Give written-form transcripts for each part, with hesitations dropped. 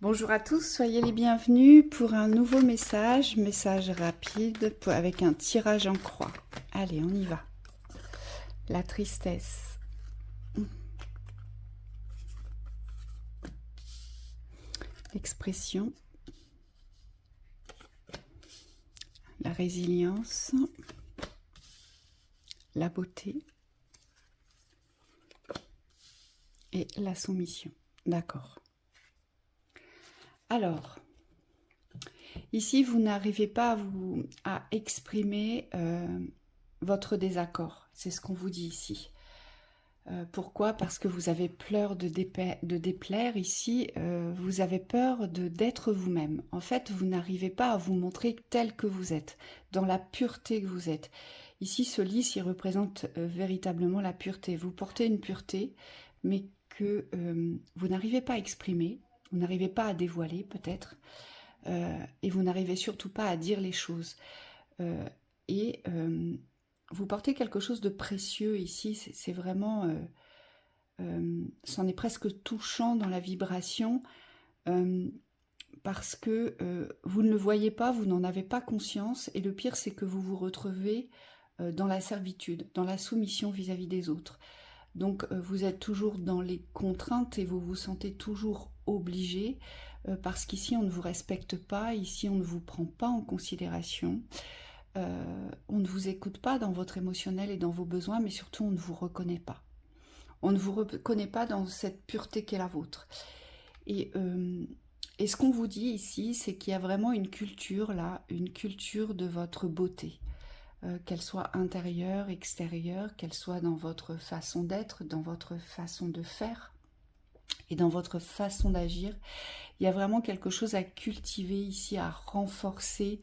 Bonjour à tous, soyez les bienvenus pour un nouveau message rapide avec un tirage en croix. Allez, on y va. La tristesse. L'expression. La résilience. La beauté. Et la soumission. D'accord. Alors, ici, vous n'arrivez pas à exprimer votre désaccord. C'est ce qu'on vous dit ici. Pourquoi? Parce que vous avez peur de déplaire ici, vous avez peur d'être vous-même. En fait, vous n'arrivez pas à vous montrer tel que vous êtes, dans la pureté que vous êtes. Ici, ce lys, il représente véritablement la pureté. Vous portez une pureté, mais que vous n'arrivez pas à exprimer, vous n'arrivez pas à dévoiler peut-être, et vous n'arrivez surtout pas à dire les choses. Et vous portez quelque chose de précieux ici, c'est vraiment, c'en est presque touchant dans la vibration, parce que vous ne le voyez pas, vous n'en avez pas conscience, et le pire c'est que vous vous retrouvez dans la servitude, dans la soumission vis-à-vis des autres. Donc vous êtes toujours dans les contraintes et vous vous sentez toujours obligé, parce qu'ici on ne vous respecte pas, ici on ne vous prend pas en considération. On ne vous écoute pas dans votre émotionnel et dans vos besoins, mais surtout on ne vous reconnaît pas. On ne vous reconnaît pas dans cette pureté qu'est la vôtre. Et ce qu'on vous dit ici, c'est qu'il y a vraiment une culture là, une culture de votre beauté, qu'elle soit intérieure, extérieure, qu'elle soit dans votre façon d'être, dans votre façon de faire et dans votre façon d'agir. Il y a vraiment quelque chose à cultiver ici, à renforcer,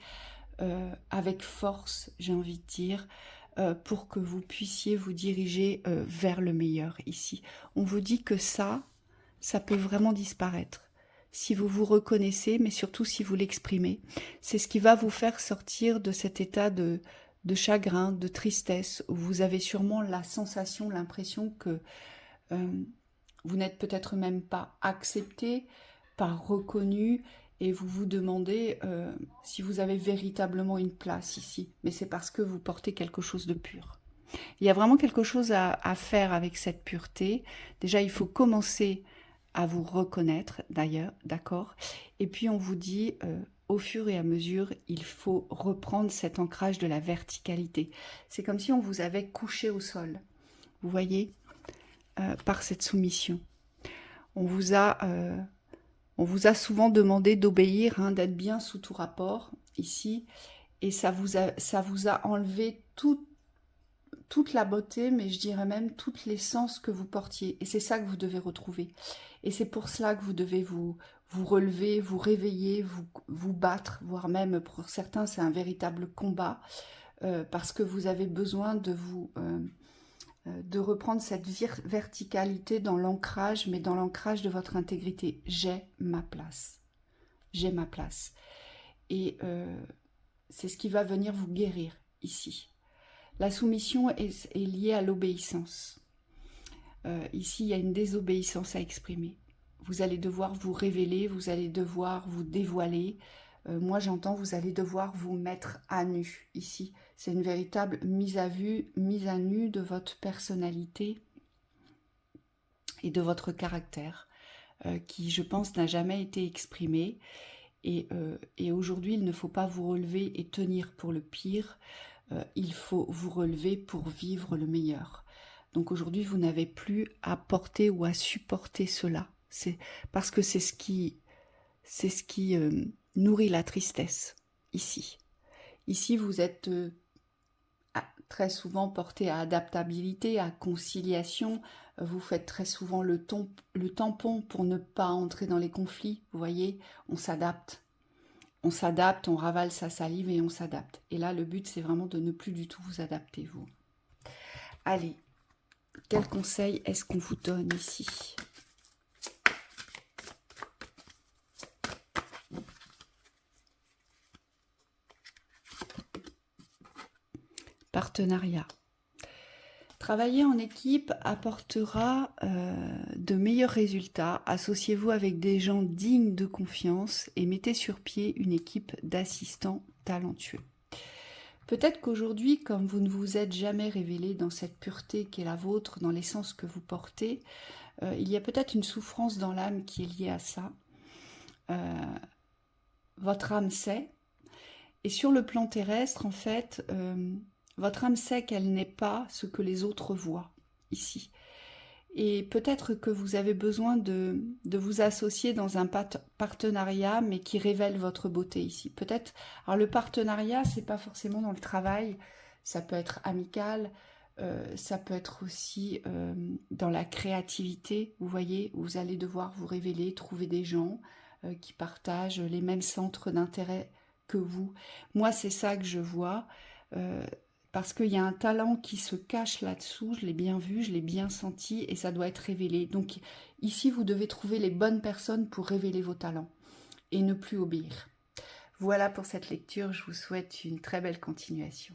avec force, j'ai envie de dire, pour que vous puissiez vous diriger vers le meilleur ici. On vous dit que ça peut vraiment disparaître. Si vous vous reconnaissez, mais surtout si vous l'exprimez, c'est ce qui va vous faire sortir de cet état de chagrin, de tristesse, où vous avez sûrement la sensation, l'impression que vous n'êtes peut-être même pas accepté, pas reconnu, et vous vous demandez si vous avez véritablement une place ici. Mais c'est parce que vous portez quelque chose de pur. Il y a vraiment quelque chose à faire avec cette pureté. Déjà, il faut commencer à vous reconnaître, d'ailleurs, d'accord? Et puis, on vous dit, au fur et à mesure, il faut reprendre cet ancrage de la verticalité. C'est comme si on vous avait couché au sol, vous voyez, par cette soumission. On vous a souvent demandé d'obéir, hein, d'être bien sous tout rapport, ici, et ça vous a enlevé toute la beauté, mais je dirais même toute l'essence que vous portiez. Et c'est ça que vous devez retrouver. Et c'est pour cela que vous devez vous relever, vous réveiller, vous battre, voire même pour certains c'est un véritable combat, parce que vous avez besoin de reprendre cette verticalité dans l'ancrage, mais dans l'ancrage de votre intégrité. J'ai ma place. J'ai ma place. Et c'est ce qui va venir vous guérir ici. La soumission est liée à l'obéissance. Ici, il y a une désobéissance à exprimer. Vous allez devoir vous révéler, vous allez devoir vous dévoiler. Moi, j'entends, vous allez devoir vous mettre à nu ici. C'est une véritable mise à nu de votre personnalité et de votre caractère, qui, je pense, n'a jamais été exprimé. Et aujourd'hui, il ne faut pas vous relever et tenir pour le pire. Il faut vous relever pour vivre le meilleur. Donc aujourd'hui, vous n'avez plus à porter ou à supporter cela. C'est parce que c'est ce qui nourrit la tristesse ici. Ici, vous êtes très souvent porté à adaptabilité, à conciliation. Vous faites très souvent le tampon pour ne pas entrer dans les conflits. Vous voyez, on s'adapte. On s'adapte, on ravale sa salive et on s'adapte. Et là, le but, c'est vraiment de ne plus du tout vous adapter, vous. Allez, quel conseil est-ce qu'on vous donne ici? Partenariat. Travailler en équipe apportera de meilleurs résultats. Associez-vous avec des gens dignes de confiance et mettez sur pied une équipe d'assistants talentueux. Peut-être qu'aujourd'hui, comme vous ne vous êtes jamais révélé dans cette pureté qui est la vôtre, dans l'essence que vous portez, il y a peut-être une souffrance dans l'âme qui est liée à ça. Votre âme sait. Et sur le plan terrestre, en fait, votre âme sait qu'elle n'est pas ce que les autres voient ici. Et peut-être que vous avez besoin de vous associer dans un partenariat, mais qui révèle votre beauté ici. Peut-être, alors le partenariat, c'est pas forcément dans le travail, ça peut être amical, ça peut être aussi dans la créativité, vous voyez, où vous allez devoir vous révéler, trouver des gens qui partagent les mêmes centres d'intérêt que vous. Moi, c'est ça que je vois. Parce qu'il y a un talent qui se cache là-dessous, je l'ai bien vu, je l'ai bien senti et ça doit être révélé. Donc ici, vous devez trouver les bonnes personnes pour révéler vos talents et ne plus obéir. Voilà pour cette lecture, je vous souhaite une très belle continuation.